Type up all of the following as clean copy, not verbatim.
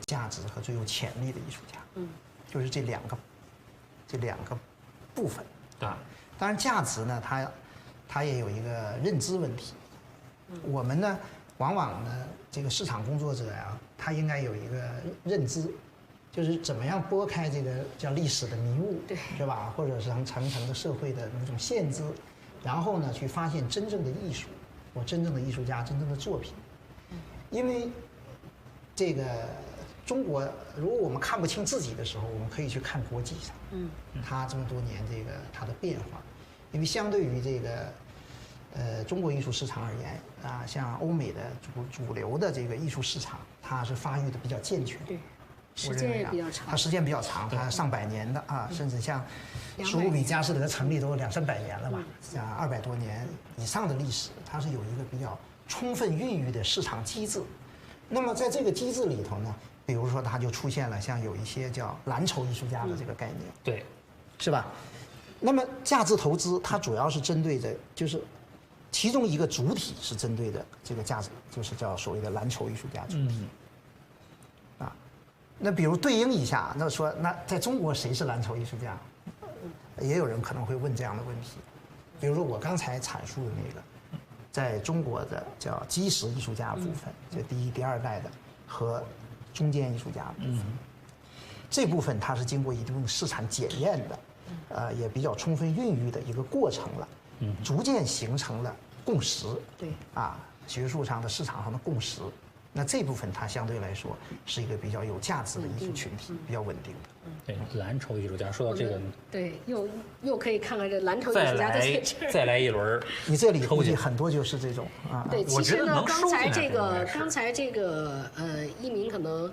价值和最有潜力的艺术家。就是这两个部分啊。当然，价值呢，它也有一个认知问题。我们呢，往往呢，这个市场工作者呀，他应该有一个认知，就是怎么样拨开这个叫历史的迷雾，是吧？或者是层层的社会的那种限制，然后呢，去发现真正的艺术，或真正的艺术家真正的作品。因为这个中国，如果我们看不清自己的时候，我们可以去看国际上，它这么多年这个它的变化。因为相对于这个中国艺术市场而言啊，像欧美的主流的这个艺术市场，它是发育的比较健全。对。时间也比较长，它时间比较长，它上百年的啊，甚至像苏富比、佳士得成立都200-300年了吧，像200多年以上的历史，它是有一个比较充分孕育的市场机制。那么在这个机制里头呢，比如说它就出现了像有一些叫蓝筹艺术家的这个概念，对，是吧？那么价值投资它主要是针对的，就是其中一个主体是针对的这个价值，就是叫所谓的蓝筹艺术家主体。那比如对应一下，那说那在中国谁是蓝筹艺术家？也有人可能会问这样的问题。比如说我刚才阐述的那个，在中国的叫基石艺术家部分，就第一、第二代的和中间艺术家部分，这部分它是经过一定市场检验的，也比较充分孕育的一个过程了，逐渐形成了共识。对，学术上的、市场上的共识。那这部分它相对来说是一个比较有价值的艺术群体，比较稳定的。对，蓝筹艺术家说到这个，对，又可以看看这蓝筹艺术家在这儿。再来一轮，你这里估计很多就是这种啊。对，其实呢，刚才这个一鸣可能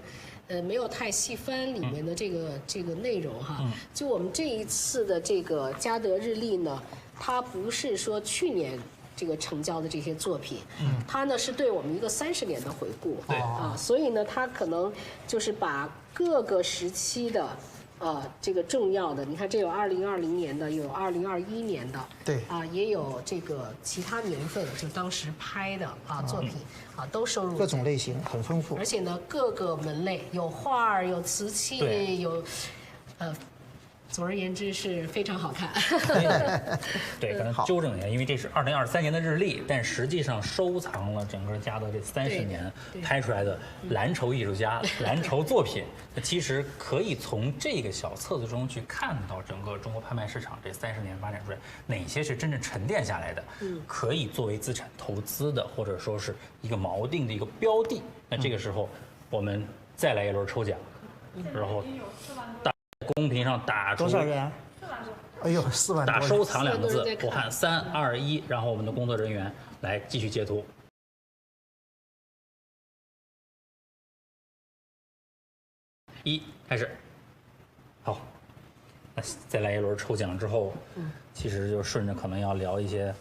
没有太细翻里面的这个内容哈。就我们这一次的这个嘉德日历呢，它不是说去年这个成交的这些作品，它呢是对我们一个30年的回顾，对所以呢，它可能就是把各个时期的这个重要的，你看这有2020年的，有2021年的，对也有这个其他年份就当时拍的作品都收入各种类型很丰富，而且呢各个门类有画儿，有瓷器，有总而言之是非常好看。对，可能纠正一下，因为这是2023年的日历，但实际上收藏了整个嘉德这30年拍出来的蓝筹艺术家、蓝筹作品。那其实可以从这个小册子中去看到整个中国拍卖市场这30年发展出来哪些是真正沉淀下来的，可以作为资产投资的，或者说是一个锚定的一个标的。那这个时候我们再来一轮抽奖，然后公屏上打出多少人？哎呦，4万多人！打收藏2个字，我喊3、2、1，然后我们的工作人员来继续截图。开始。好，那再来一轮抽奖之后，其实就顺着可能要聊一些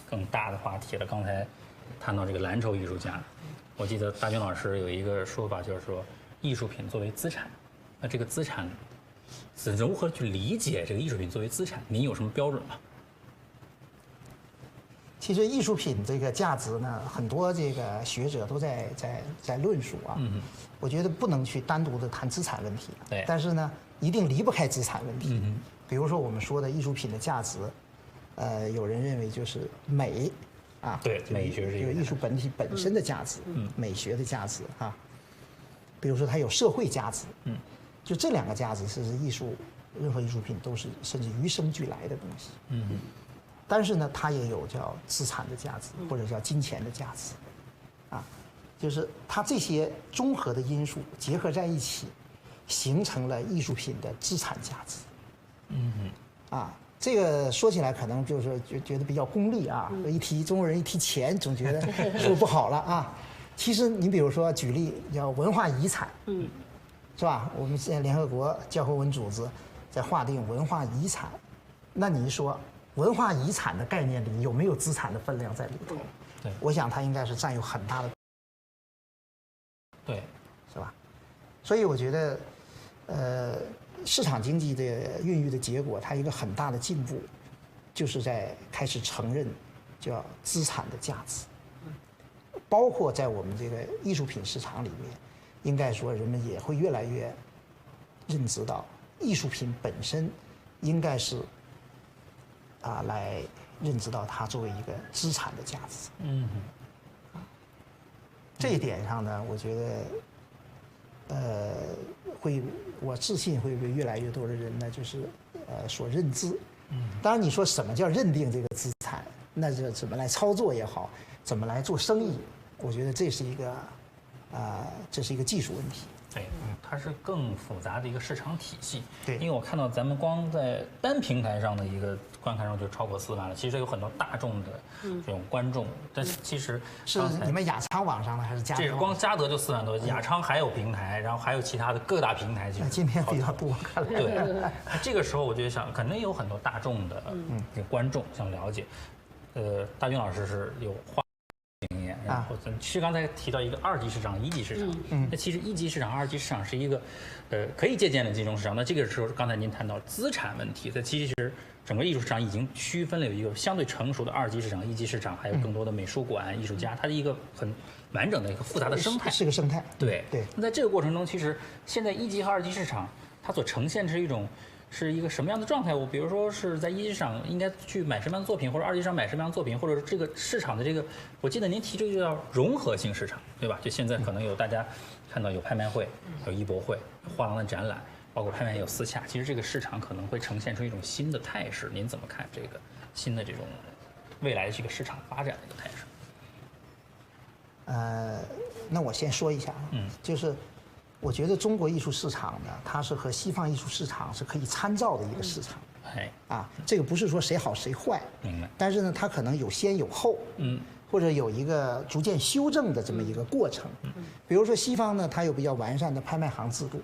更大的话题了。刚才谈到这个蓝筹艺术家，我记得大军老师有一个说法，就是说艺术品作为资产，那这个资产是如何去理解这个艺术品作为资产？您有什么标准吗？其实艺术品这个价值呢，很多这个学者都在论述啊。我觉得不能去单独的谈资产问题。对。但是呢，一定离不开资产问题。比如说我们说的艺术品的价值，有人认为就是美，对，美学是一个艺术本体本身的价值，美学的价值啊。比如说它有社会价值，就这2个价值是艺术，任何艺术品都是甚至与生俱来的东西。但是呢，它也有叫资产的价值，或者叫金钱的价值，就是它这些综合的因素结合在一起，形成了艺术品的资产价值。这个说起来可能就是觉得比较功利啊，中国人一提钱，总觉得是不是不好了啊？其实你比如说举例叫文化遗产，是吧？我们现在联合国教科文组织在划定文化遗产，那你说文化遗产的概念里有没有资产的分量在里头？对，我想它应该是占有很大的，对，是吧？所以我觉得，市场经济的孕育的结果，它一个很大的进步，就是在开始承认叫资产的价值，包括在我们这个艺术品市场里面，应该说人们也会越来越认知到，艺术品本身应该是来认知到它作为一个资产的价值。这一点上呢，我觉得我自信会被越来越多的人呢，就是所认知。当然你说什么叫认定这个资产，那就怎么来操作也好，怎么来做生意，我觉得这是一个技术问题。对，它是更复杂的一个市场体系。对，因为我看到咱们光在单平台上的一个观看上就超过4万了，其实有很多大众的这种观众，但是其实是你们雅昌网上的还是嘉德？这是光嘉德就4万多，雅昌还有平台，然后还有其他的各大平台。今天比较多，看来。对，这个时候我就想，肯定有很多大众的观众想了解。大军老师是有经验，然后其实刚才提到一个2级市场、1级市场，那其实1级市场、2级市场是一个可以借鉴的几种市场。那这个时候刚才您谈到资产问题，其实整个艺术市场已经区分了有一个相对成熟的2级市场、1级市场，还有更多的美术馆、艺术家，它是一个很完整的一个复杂的生态，是个生态。对。那在这个过程中，其实现在1级和2级市场它所呈现是一个什么样的状态？我比如说是在1级市场应该去买什么样的作品，或者2级市场买什么样的作品，或者这个市场的我记得您提这个叫融合性市场，对吧？就现在可能有大家看到有拍卖会、有艺博会、画廊的展览，包括拍卖有私洽，其实这个市场可能会呈现出一种新的态势。您怎么看这个新的这种未来的这个市场发展的一个态势？那我先说一下，就是我觉得中国艺术市场呢，它是和西方艺术市场是可以参照的一个市场。这个不是说谁好谁坏，明白。但是呢，它可能有先有后，或者有一个逐渐修正的这么一个过程。比如说西方呢，它有比较完善的拍卖行制度，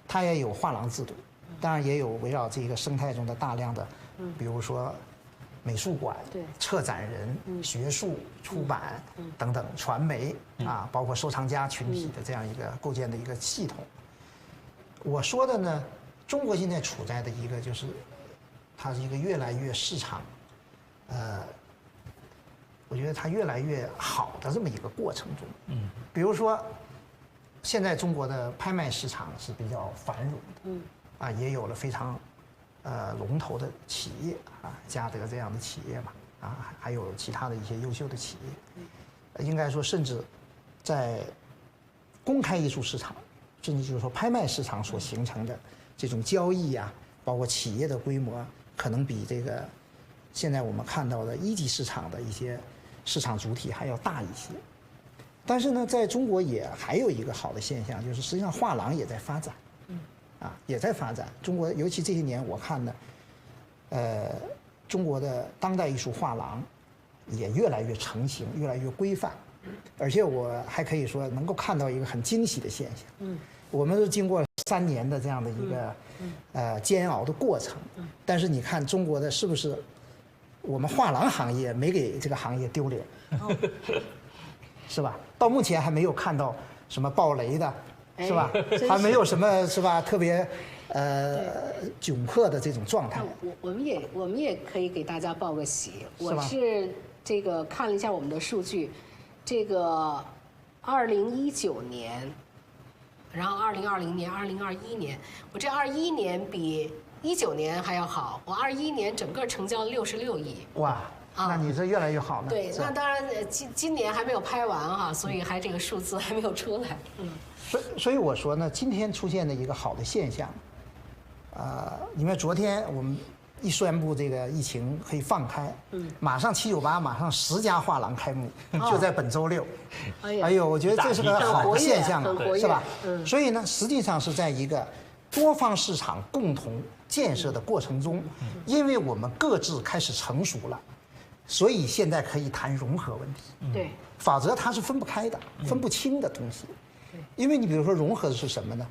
它也有画廊制度，当然也有围绕这个生态中的大量的，比如说美术馆、策展人、学术出版等等传媒包括收藏家群体的这样一个构建的一个系统。我说的呢，中国现在处在的一个就是它是一个越来越市场我觉得它越来越好的这么一个过程中。比如说现在中国的拍卖市场是比较繁荣的，也有了非常龙头的企业嘉德这样的企业嘛，还有其他的一些优秀的企业，应该说甚至在公开艺术市场，甚至就是说拍卖市场所形成的这种交易包括企业的规模，可能比这个现在我们看到的1级市场的一些市场主体还要大一些。但是呢，在中国也还有一个好的现象，就是实际上画廊也在发展，也在发展。中国尤其这些年我看呢，中国的当代艺术画廊也越来越成型，越来越规范，而且我还可以说能够看到一个很惊喜的现象。我们都经过3年的这样的一个煎熬的过程，但是你看中国的是不是我们画廊行业没给这个行业丢脸，是吧？到目前还没有看到什么爆雷的，是吧？还没有什么是吧特别窘迫的这种状态。我们也可以给大家报个喜，我是这个看了一下我们的数据，这个2019年，然后2020年、2021年，我这21年比19年还要好，我21年整个成交66亿。哇！那你这越来越好呢。对，那当然今年还没有拍完所以这个数字还没有出来。所以我说呢，今天出现的一个好的现象，因为昨天我们一宣布这个疫情可以放开，马上798马上10家画廊开幕，就在本周6。哎呦，我觉得这是个好的现象是吧？所以呢，实际上是在一个多方市场共同建设的过程中，因为我们各自开始成熟了，所以现在可以谈融合问题。对，否则它是分不开的、分不清的东西。因为你比如说融合的是什么呢？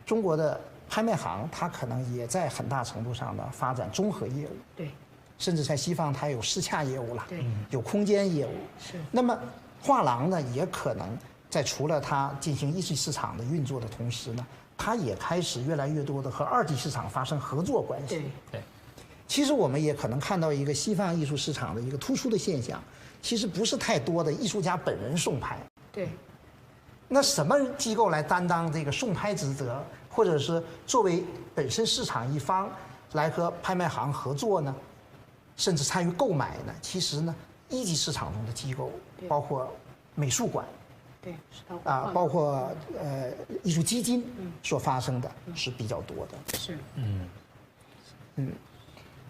中国的拍卖行它可能也在很大程度上呢发展综合业务。对，甚至在西方它有私洽业务了，对，有空间业务。是。那么画廊呢，也可能在除了它进行1级市场的运作的同时呢，它也开始越来越多的和2级市场发生合作关系。对。其实我们也可能看到一个西方艺术市场的一个突出的现象，其实不是太多的艺术家本人送拍。对。那什么机构来担当这个送拍职责，或者是作为本身市场一方来和拍卖行合作呢？甚至参与购买呢？其实呢，一级市场中的机构，包括美术馆，对，包括艺术基金所发生的是比较多的。是，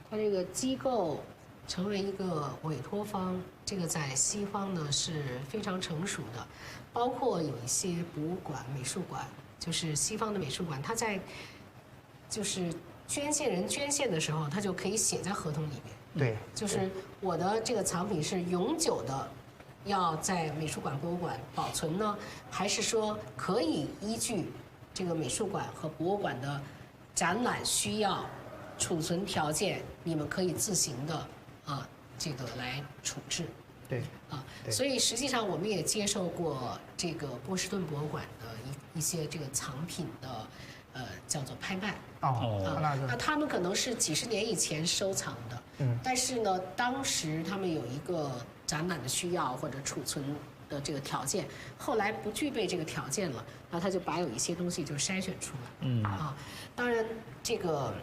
它这个机构成为一个委托方，这个在西方呢是非常成熟的，包括有一些博物馆、美术馆，就是西方的美术馆，它在就是捐献人捐献的时候，它就可以写在合同里面。对，就是我的这个藏品是永久的，要在美术馆、博物馆保存呢，还是说可以依据这个美术馆和博物馆的展览需要、储存条件，你们可以自行的这个来处置。对，所以实际上我们也接受过这个波士顿博物馆的一些这个藏品的。叫做拍卖那他们可能是几十年以前收藏的，但是呢，当时他们有一个展览的需要或者储存的这个条件，后来不具备这个条件了，那他就把有一些东西就筛选出来，当然这个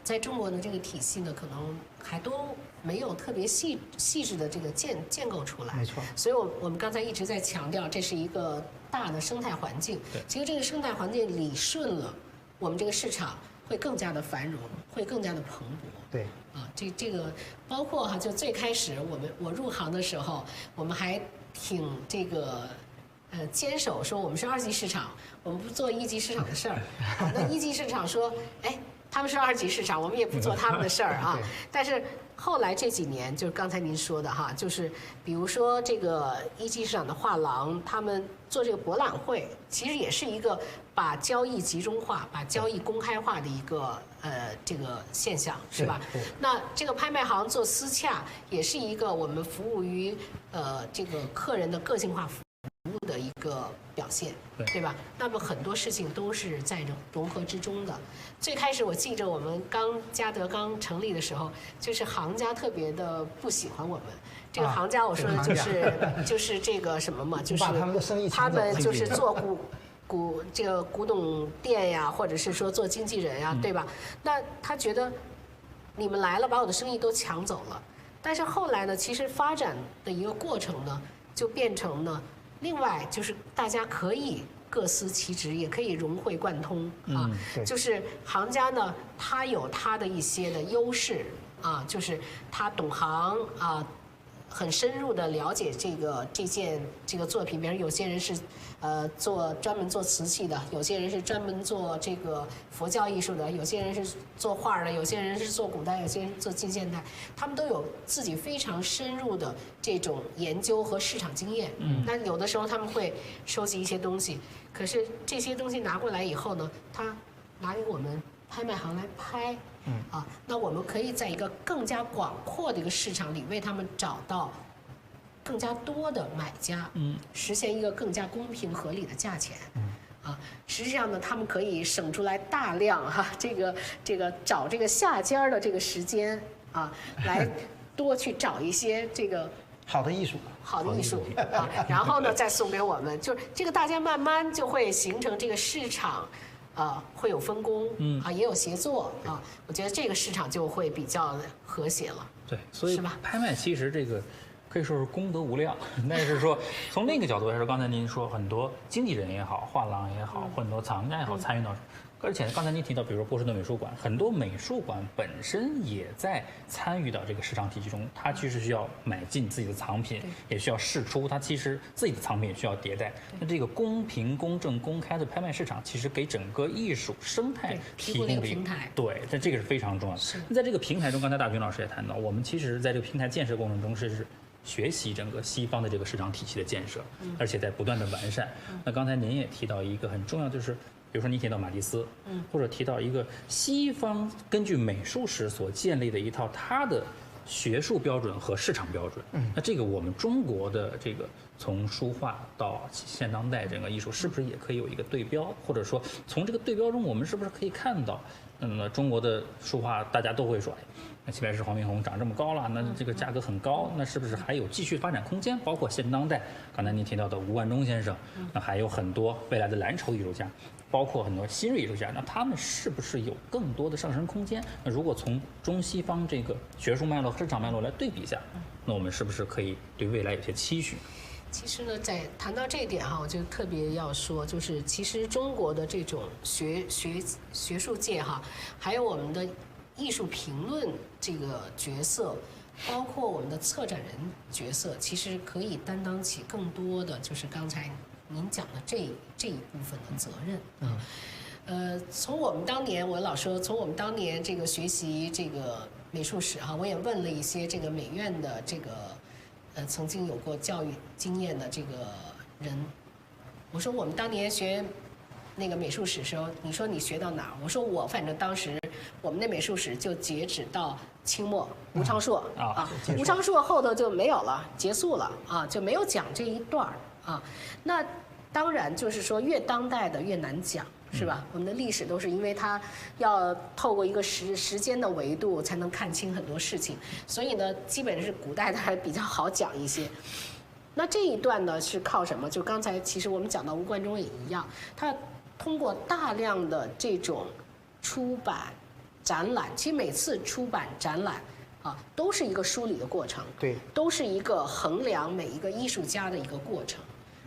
在中国的这个体系呢，可能还都没有特别细致的这个建构出来，没错。所以我们刚才一直在强调，这是一个大的生态环境。其实这个生态环境理顺了，我们这个市场会更加的繁荣，会更加的蓬勃。对，这个包括就最开始我入行的时候，我们还挺这个。坚守说我们是2级市场，我们不做1级市场的事儿。那1级市场说，哎，他们是2级市场，我们也不做他们的事儿啊。但是后来这几年，就是刚才您说的哈，就是比如说这个1级市场的画廊，他们做这个博览会，其实也是一个把交易集中化、把交易公开化的一个这个现象，是吧？那这个拍卖行做私洽，也是一个我们服务于这个客人的个性化服务的一个表现，对吧？那么很多事情都是在融合之中的。最开始我记着我们嘉德刚成立的时候，就是行家特别的不喜欢我们。这个行家我说的就是这个什么嘛，就是他们就是做古董店呀，或者是说做经纪人呀，对吧？那他觉得你们来了，把我的生意都抢走了。但是后来呢，其实发展的一个过程呢，就变成呢。另外就是大家可以各司其职，也可以融会贯通就是行家呢，他有他的一些的优势就是他懂行很深入的了解这个作品，比如有些人是专门做瓷器的，有些人是专门做这个佛教艺术的，有些人是做画的，有些人是做古代，有些人做近现代，他们都有自己非常深入的这种研究和市场经验。那有的时候他们会收集一些东西，可是这些东西拿过来以后呢，他拿给我们拍卖行来拍。那我们可以在一个更加广阔的一个市场里，为他们找到更加多的买家，实现一个更加公平合理的价钱，实际上呢，他们可以省出来大量这个找这个下家的这个时间来多去找一些这个好的艺术然后呢再送给我们，就是这个大家慢慢就会形成这个市场。会有分工，也有协作我觉得这个市场就会比较和谐了。对，所以拍卖其实这个可以说是功德无量。但是说从另一个角度来说，刚才您说很多经纪人也好，画廊也好，很多藏家也好参与到。而且刚才您提到，比如说波士顿美术馆，很多美术馆本身也在参与到这个市场体系中，它其实需要买进自己的藏品，也需要释出，它其实自己的藏品也需要迭代。那这个公平、公正、公开的拍卖市场，其实给整个艺术生态提供了平台。对，但这个是非常重要的。那在这个平台中，刚才大军老师也谈到，我们其实在这个平台建设过程中是学习整个西方的这个市场体系的建设，而且在不断的完善。那刚才您也提到一个很重要，就是比如说您提到马蒂斯，或者提到一个西方根据美术史所建立的一套它的学术标准和市场标准。那这个我们中国的这个从书画到现当代整个艺术，是不是也可以有一个对标？或者说从这个对标中，我们是不是可以看到，中国的书画大家都会说，那齐白石、黄宾虹涨这么高了，那这个价格很高，那是不是还有继续发展空间？包括现当代，刚才您提到的吴冠中先生，那还有很多未来的蓝筹艺术家，包括很多新锐艺术家，那他们是不是有更多的上升空间？那如果从中西方这个学术脉络和市场脉络来对比一下，那我们是不是可以对未来有些期许？其实呢，在谈到这一点哈，我就特别要说，就是其实中国的这种学术界哈，还有我们的艺术评论这个角色，包括我们的策展人角色，其实可以担当起更多的，就是刚才您讲的这一部分的责任。从我们当年，我老说，从我们当年这个学习这个美术史哈，我也问了一些这个美院的这个。曾经有过教育经验的这个人，我说我们当年学那个美术史的时候，你说你学到哪儿？我说我反正当时我们那美术史就截止到清末吴昌硕吴昌硕后头就没有了，结束了啊，就没有讲这一段啊。那当然就是说越当代的越难讲。是吧？我们的历史都是因为它要透过一个时间的维度才能看清很多事情，所以呢，基本是古代的还比较好讲一些。那这一段呢是靠什么？就刚才其实我们讲到吴冠中也一样，他通过大量的这种出版、展览，其实每次出版展览啊，都是一个梳理的过程，对，都是一个衡量每一个艺术家的一个过程，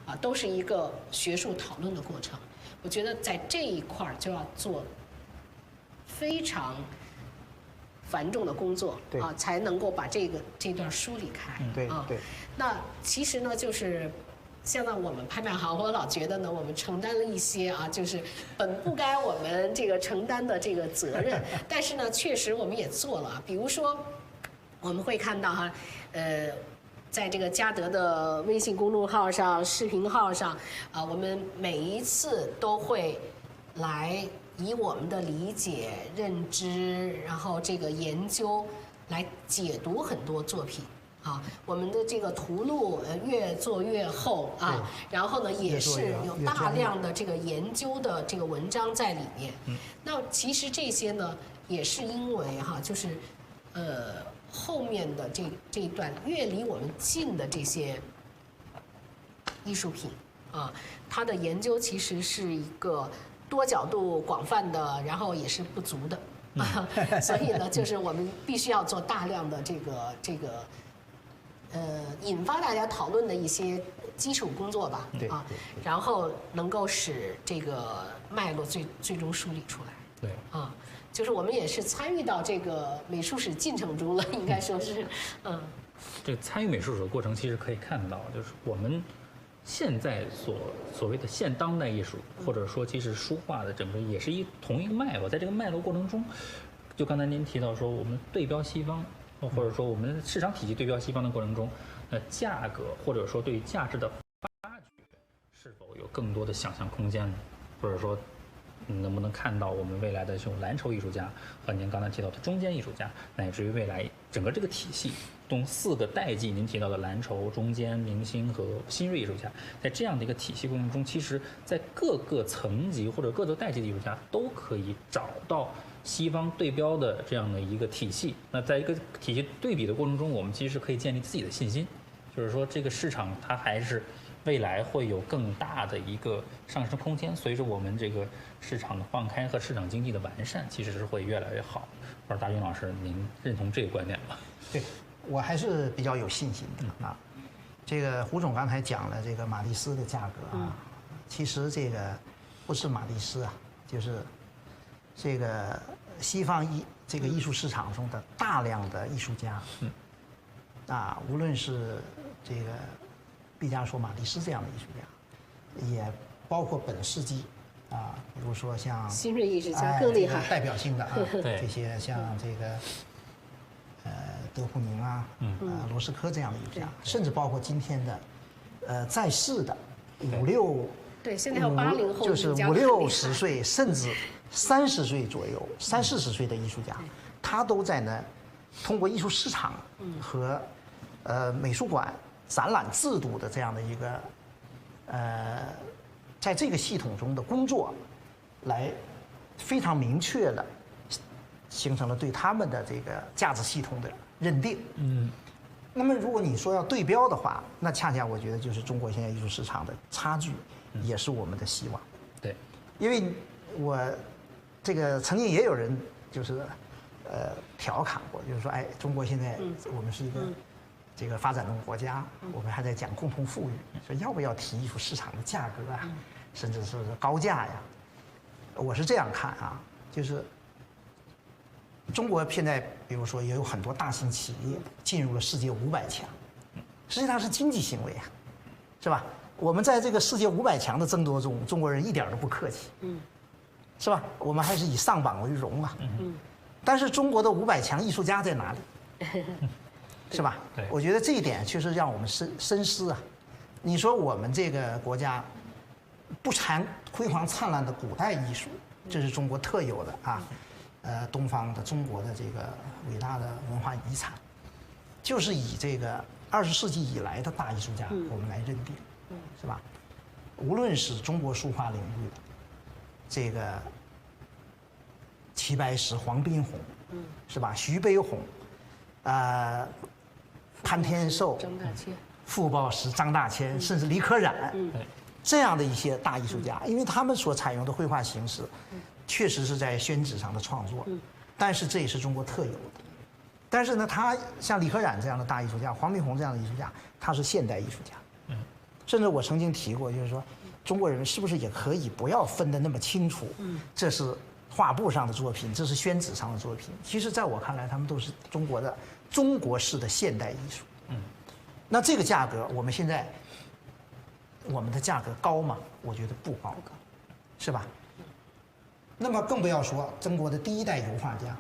啊，都是一个学术讨论的过程。我觉得在这一块就要做非常繁重的工作啊，才能够把这段梳理开。对。那其实呢，就是现在我们拍卖行，我老觉得呢，我们承担了一些啊，就是本不该我们这个承担的这个责任，但是呢，确实我们也做了。比如说，我们会看到哈，在这个嘉德的微信公众号上、视频号上，啊，我们每一次都会来以我们的理解、认知，然后这个研究来解读很多作品。啊，我们的这个图录越做越厚啊，然后呢也是有大量的这个研究的这个文章在里面。那其实这些呢，也是因为哈，就是后面的这一段越离我们近的这些艺术品啊，它的研究其实是一个多角度、广泛的，然后也是不足的，所以呢，就是我们必须要做大量的这个引发大家讨论的一些基础工作吧，啊，然后能够使这个脉络最终梳理出来。对，啊。就是我们也是参与到这个美术史进程中了，应该说是，这个参与美术史的过程，其实可以看到，就是我们现在所谓的现当代艺术，或者说其实书画的整个也是同一个脉络，在这个脉络过程中，就刚才您提到说，我们对标西方，或者说我们市场体系对标西方的过程中，价格或者说对于价值的发掘，是否有更多的想象空间呢？或者说，能不能看到我们未来的这种蓝筹艺术家和您刚才提到的中间艺术家，乃至于未来整个这个体系中4个代际，您提到的蓝筹、中间、明星和新锐艺术家，在这样的一个体系过程中，其实在各个层级或者各个代际的艺术家都可以找到西方对标的这样的一个体系。那在一个体系对比的过程中，我们其实可以建立自己的信心，就是说这个市场它还是未来会有更大的一个上升空间，随着我们这个市场的放开和市场经济的完善，其实是会越来越好。不知道大军老师，您认同这个观点吗？对，我还是比较有信心的啊。这个胡总刚才讲了这个马蒂斯的价格啊，其实这个不是马蒂斯啊，就是这个西方这个艺术市场中的大量的艺术家，啊，无论是这个毕加索、马蒂斯这样的艺术家，也包括本世纪啊，比如说像新锐艺术家更厉害，代表性的啊，这些像这个德普宁啊，罗斯科这样的艺术家，甚至包括今天的在世的5、6，对，现在还有80后，就是5、60岁，甚至30岁左右、30、40岁的艺术家，他都在呢，通过艺术市场和美术馆展览制度的这样的一个在这个系统中的工作，来非常明确的形成了对他们的这个价值系统的认定。那么如果你说要对标的话，那恰恰我觉得就是中国现在艺术市场的差距，也是我们的希望。对，因为我这个曾经也有人就是调侃过，就是说，哎，中国现在我们是一个这个发展中国家，我们还在讲共同富裕，说要不要提艺术市场的价格啊，甚至是高价呀？我是这样看啊，就是中国现在比如说也有很多大型企业进入了世界500强，实际上是经济行为啊，是吧？我们在这个世界500强的争夺中，中国人一点都不客气，是吧？我们还是以上榜为荣啊。但是中国的500强艺术家在哪里？是吧？对，我觉得这一点确实让我们深思啊。你说我们这个国家不产辉煌灿烂的古代艺术，这是中国特有的啊，东方的中国的这个伟大的文化遗产，就是以这个20世纪以来的大艺术家我们来认定，是吧？无论是中国书画领域的这个齐白石、黄宾虹，是吧？徐悲鸿，潘天寿、张大千、傅抱石、张大千，甚至李可染，这样的一些大艺术家，因为他们所采用的绘画形式，确实是在宣纸上的创作，但是这也是中国特有的。但是呢，他像李可染这样的大艺术家，黄宾虹这样的艺术家，他是现代艺术家。甚至我曾经提过，就是说，中国人是不是也可以不要分得那么清楚？这是画布上的作品，这是宣纸上的作品。其实，在我看来，他们都是中国式的现代艺术。那这个价格，我们现在我们的价格高吗？我觉得不高，是吧？那么更不要说中国的第一代油画家，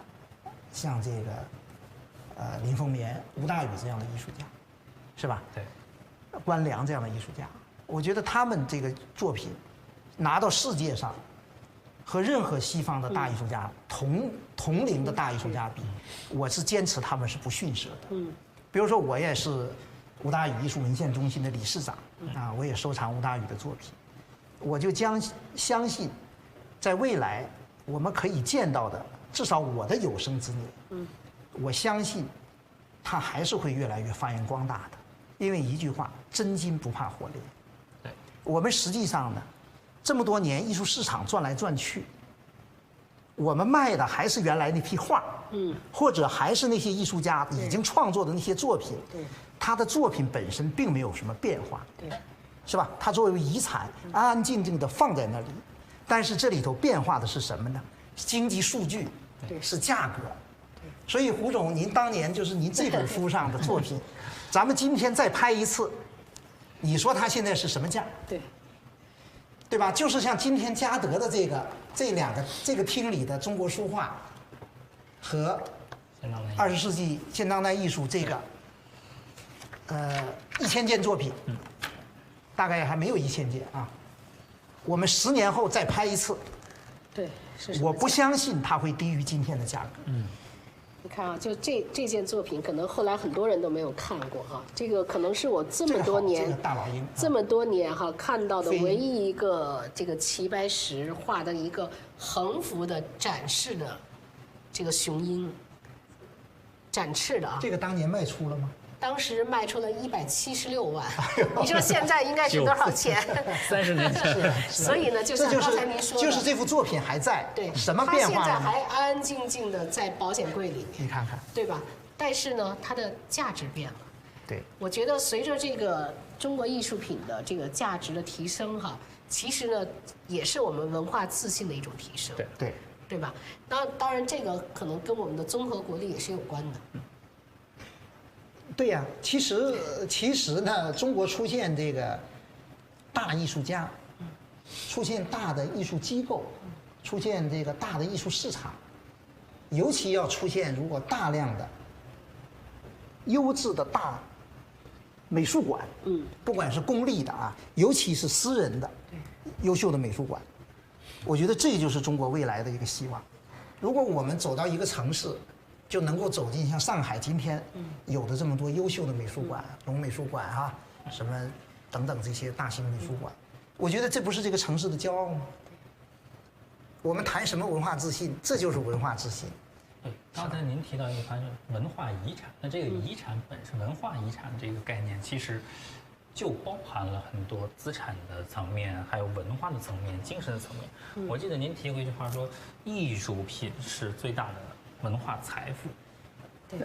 像这个林风眠、吴大羽这样的艺术家，是吧？对。关良这样的艺术家，我觉得他们这个作品拿到世界上，和任何西方的大艺术家同龄的大艺术家比，我是坚持他们是不逊色的。比如说我也是吴大羽艺术文献中心的理事长啊，我也收藏吴大羽的作品，我就相信，在未来我们可以见到的，至少我的有生之年，我相信他还是会越来越发扬光大的。因为一句话，真金不怕火炼。对，我们实际上呢，这么多年艺术市场转来转去，我们卖的还是原来那批画，或者还是那些艺术家已经创作的那些作品，他的作品本身并没有什么变化，是吧？他作为遗产，安安静静的放在那里，但是这里头变化的是什么呢？经济数据，是价格。所以胡总，您当年就是您这本书上的作品。咱们今天再拍一次，你说它现在是什么价？对吧？就是像今天嘉德的这个厅里的中国书画，和20世纪现当代艺术这个1000件作品，大概还没有1000件啊。我们10年后再拍一次，我不相信它会低于今天的价格。你看啊，就这件作品，可能后来很多人都没有看过哈。这个可能是我这么多年这么多年哈看到的唯一一个这个齐白石画的一个横幅的展示的这个雄鹰，展翅的啊。这个当年卖出了吗？当时卖出了176万，你说现在应该是多少钱？30年前。所以呢，就像刚才您说的，就是这幅作品还在，对，什么变化了？它现在还安安静静的在保险柜里面，你看看，对吧？但是呢，它的价值变了。对，我觉得随着这个中国艺术品的这个价值的提升哈，其实呢，也是我们文化自信的一种提升。对吧？当然，这个可能跟我们的综合国力也是有关的。对呀，其实呢，中国出现这个大艺术家，出现大的艺术机构，出现这个大的艺术市场，尤其要出现如果大量的优质的大美术馆，不管是公立的啊，尤其是私人的优秀的美术馆，我觉得这就是中国未来的一个希望。如果我们走到一个城市，就能够走进像上海今天有的这么多优秀的美术馆，龙美术馆哈，什么等等这些大型美术馆，我觉得这不是这个城市的骄傲吗？我们谈什么文化自信？这就是文化自信，刚才您提到一个词文化遗产，那这个遗产本身，文化遗产这个概念，其实就包含了很多资产的层面，还有文化的层面、精神的层面。我记得您提过一句话说，艺术品是最大的文化财富。对，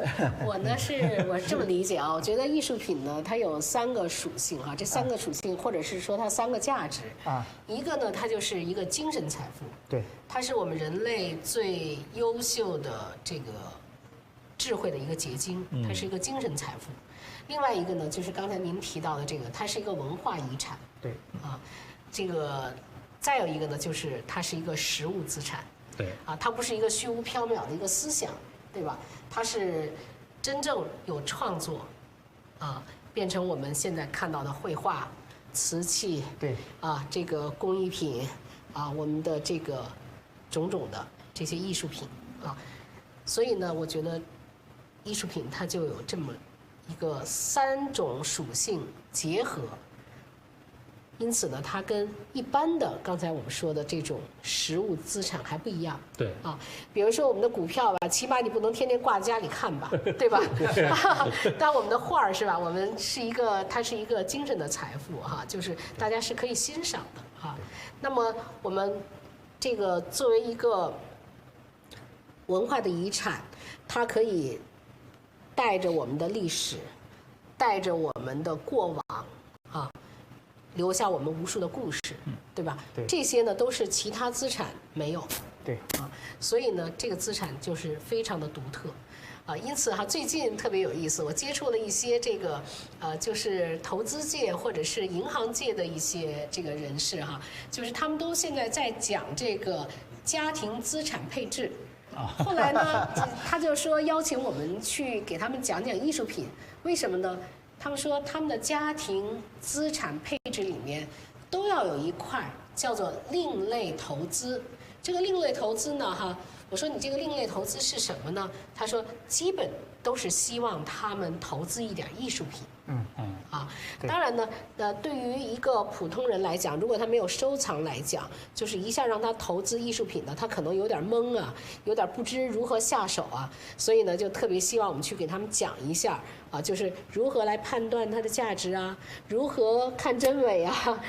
我是这么理解啊，我觉得艺术品呢，它有3个属性哈，这3个属性或者是说它3个价值啊，一个呢，它就是一个精神财富，对，它是我们人类最优秀的这个智慧的一个结晶，它是一个精神财富。另外一个呢，就是刚才您提到的这个，它是一个文化遗产，对，啊，这个再有一个呢，就是它是一个实物资产，对，啊，它不是一个虚无缥缈的一个思想。对吧？它是真正有创作，啊，变成我们现在看到的绘画、瓷器，对，啊，这个工艺品，啊，我们的这个种种的这些艺术品，啊，所以呢，我觉得艺术品它就有这么一个3种属性结合。因此呢，它跟一般的刚才我们说的这种实物资产还不一样。对啊，比如说我们的股票吧，起码你不能天天挂在家里看吧，对吧？但我们的画儿是吧？我们它是一个精神的财富哈，就是大家是可以欣赏的哈。那么我们这个作为一个文化的遗产，它可以带着我们的历史，带着我们的过往啊。留下我们无数的故事，对吧？对，这些呢都是其他资产没有的。对啊，所以呢，这个资产就是非常的独特，啊，因此哈，最近特别有意思，我接触了一些这个就是投资界或者是银行界的一些这个人士哈，就是他们都现在在讲这个家庭资产配置。后来呢，他就说邀请我们去给他们讲讲艺术品，为什么呢？他们说他们的家庭资产配置里面都要有一块叫做另类投资。这个另类投资呢，哈，我说你这个另类投资是什么呢？他说基本都是希望他们投资一点艺术品。啊，当然呢，对于一个普通人来讲，如果他没有收藏来讲，就是一下让他投资艺术品呢，他可能有点懵啊，有点不知如何下手啊，所以呢，就特别希望我们去给他们讲一下啊，就是如何来判断它的价值啊，如何看真伪啊，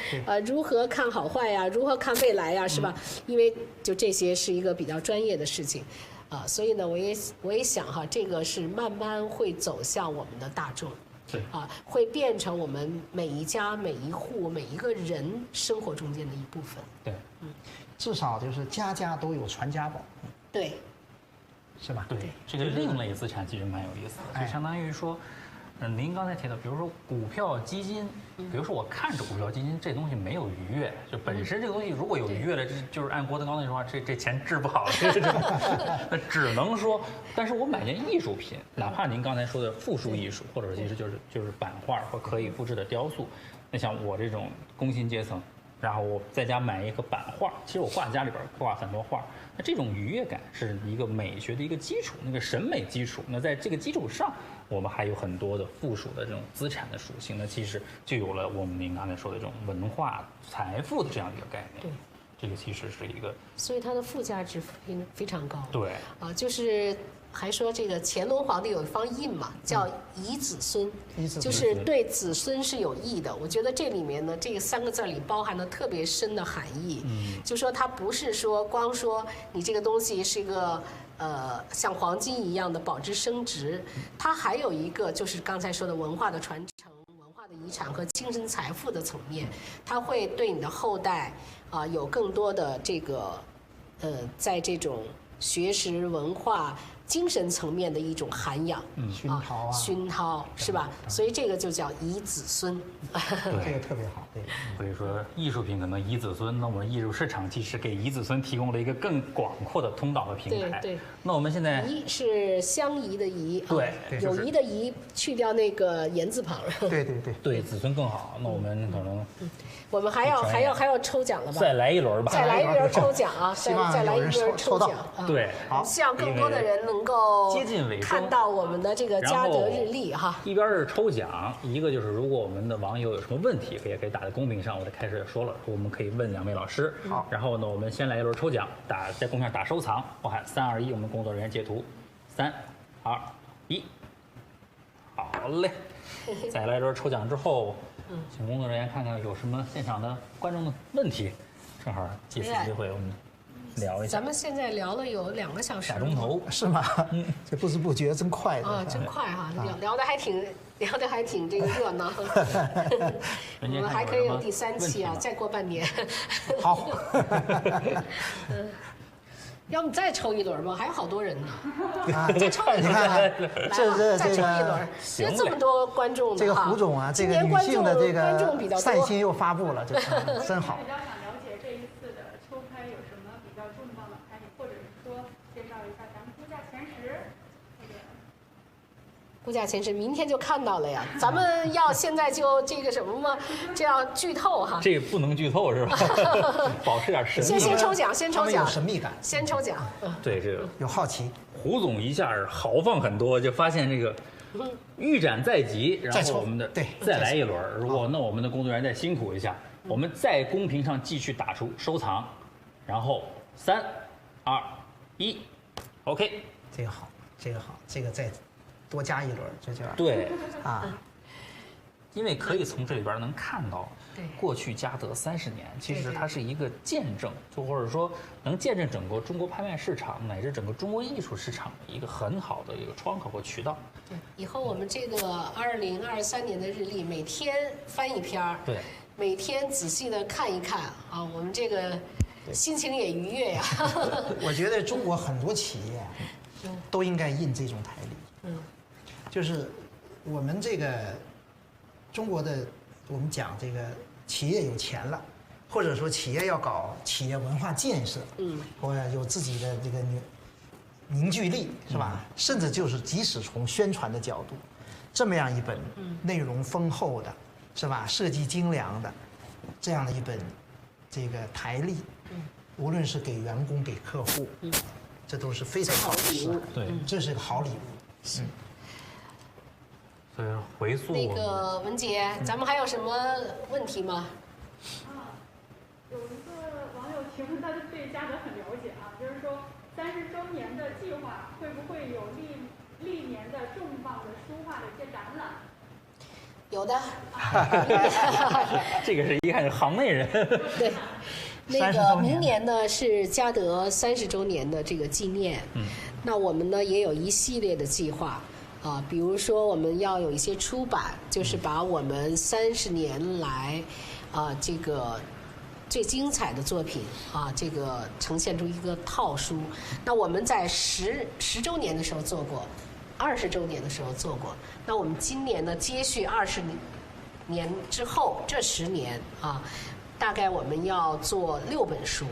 如何看好坏呀，如何看未来呀，是吧？因为就这些是一个比较专业的事情。啊，所以呢，我也想哈，这个是慢慢会走向我们的大众。对啊，会变成我们每一家、每一户、每一个人生活中间的一部分。对，至少就是家家都有传家宝。对，是吧？对，这个另类资产其实蛮有意思的，就相当于说，您刚才提到，比如说股票基金，比如说我看着股票基金这东西没有愉悦，就本身这个东西如果有愉悦了，就是按郭德纲那句话，这钱治不好，那只能说，但是我买件艺术品，哪怕您刚才说的复数艺术，或者其实就是版画或可以复制的雕塑，那像我这种工薪阶层，然后我在家买一个版画，其实我挂家里边挂很多画，那这种愉悦感是一个美学的一个基础，那个审美基础。那在这个基础上，我们还有很多的附属的这种资产的属性，那其实就有了我们您刚才说的这种文化财富的这样一个概念。对，这个其实是一个，所以它的附加值非常高。对，啊，就是还说这个乾隆皇帝有一方印嘛，叫遗子孙，就是对子孙是有益的。我觉得这里面呢，这3个字里包含了特别深的含义。就说它不是说光说你这个东西是一个像黄金一样的保值升值，它还有一个就是刚才说的文化的传承、文化的遗产和精神财富的层面，它会对你的后代啊有更多的这个在这种学识文化精神层面的一种涵养，熏陶是吧？所以这个就叫遗子孙，这个特别好。对，所以说艺术品可能遗子孙，那我们艺术市场其实给遗子孙提供了一个更广阔的通道和平台。对，那我们现在遗是相宜的宜，对，有宜的宜去掉那个言字旁。对，子孙更好。那我们可能我们还要抽奖了吧？再来一轮吧。再来一轮抽奖啊！再来一轮抽奖。对，好，希望更多的人能够接近尾声，看到我们的这个嘉德日历哈。一边是抽奖，一个就是如果我们的网友有什么问题，可以打在公屏上。我在开始也说了，我们可以问2位老师。好，然后呢，我们先来一轮抽奖，在公屏上打收藏，我喊3、2、1，我们工作人员截图3、2、1，好嘞。再来一轮抽奖之后，请工作人员看看有什么现场的观众的问题，正好借此机会我们聊一下。咱们现在聊了有2个小时，2钟头是吗？这不知不觉真快的啊，真快哈，聊得还挺这个热闹。我们还可以有第3期啊，再过半年。好。要不再抽一轮吧？还有好多人呢。再抽一轮，再抽一轮。因为这么多观众呢，这个胡总啊，这个女性的这个善心又发布了，这真好。比较想了解这一次的抽拍有什么比较重磅的拍品，或者是说介绍一下咱们估价前10。估价前10，明天就看到了呀。咱们要现在就这个什么吗？这要剧透哈。这不能剧透是吧？保持点神秘。先抽奖，先抽奖。有神秘感。先抽奖。对这个有好奇。胡总一下豪放很多，就发现这个预展在即，然后我们的再来一轮。如果那我们的工作人员再辛苦一下，我们在公屏上继续打出收藏，然后3、2、1 ，OK。这个好，这个好，这个再多加一轮，这叫对啊，因为可以从这里边能看到，过去嘉德30年，其实它是一个见证，就或者说能见证整个中国拍卖市场乃至整个中国艺术市场的一个很好的一个窗口和渠道。对，以后我们这个2023年的日历，每天翻一篇儿，对，每天仔细的看一看啊，我们这个心情也愉悦呀。我觉得中国很多企业都应该印这种台历。就是我们这个中国的，我们讲这个企业有钱了，或者说企业要搞企业文化建设，或者有自己的这个凝聚力，是吧？甚至就是即使从宣传的角度，这么样一本内容丰厚的，是吧？设计精良的这样的一本这个台历，无论是给员工给客户，这都是非常好的事。对，这是个好礼物。所以回溯那个文杰，咱们还有什么问题吗？有一个网友提问，他对嘉德很了解啊，就是说30周年的计划会不会有历年的重磅的书画的一些展览？有的。这个是一看是行内人。对。那个明年呢是嘉德30周年的这个纪念，那我们呢也有一系列的计划。比如说我们要有一些出版，就是把我们30年来，这个最精彩的作品这个呈现出一个套书。那我们在10周年的时候做过，20周年的时候做过。那我们今年呢接续20年之后这10年大概我们要做6本书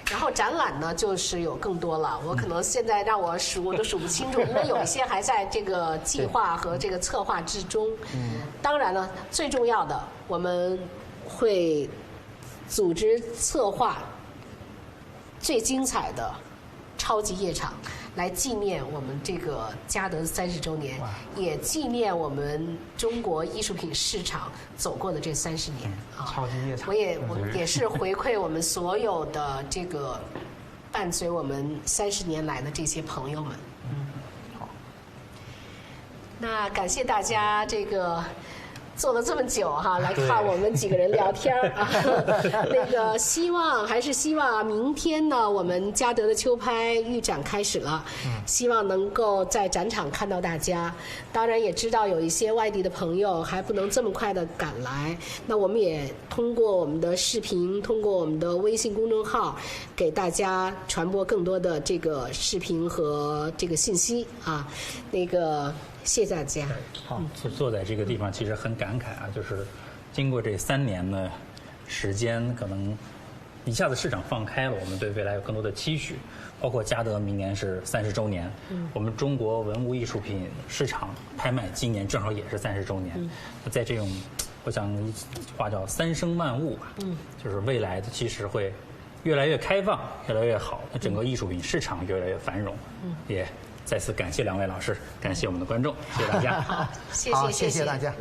然后展览呢，就是有更多了。我可能现在让我数，我都数不清楚，因为有一些还在这个计划和这个策划之中。当然了，最重要的，我们会组织策划最精彩的超级夜场，来纪念我们这个嘉德30周年，也纪念我们中国艺术品市场走过的这30年超级夜场，我也是回馈我们所有的这个伴随我们30年来的这些朋友们。好。那感谢大家这个。做了这么久来看我们几个人聊天那个希望明天呢，我们嘉德的秋拍预展开始了，希望能够在展场看到大家。当然也知道有一些外地的朋友还不能这么快的赶来，那我们也通过我们的视频，通过我们的微信公众号，给大家传播更多的这个视频和这个信息那个。谢谢大家。好，坐在这个地方其实很感慨就是经过这3年的时间，可能一下子市场放开了，我们对未来有更多的期许，包括嘉德明年是30周年，我们中国文物艺术品市场拍卖今年正好也是30周年，在这种，我想一句话叫3生万物吧，就是未来的其实会越来越开放，越来越好，整个艺术品市场越来越繁荣，也。再次感谢2位老师，感谢我们的观众，谢谢大家。好，谢谢大家。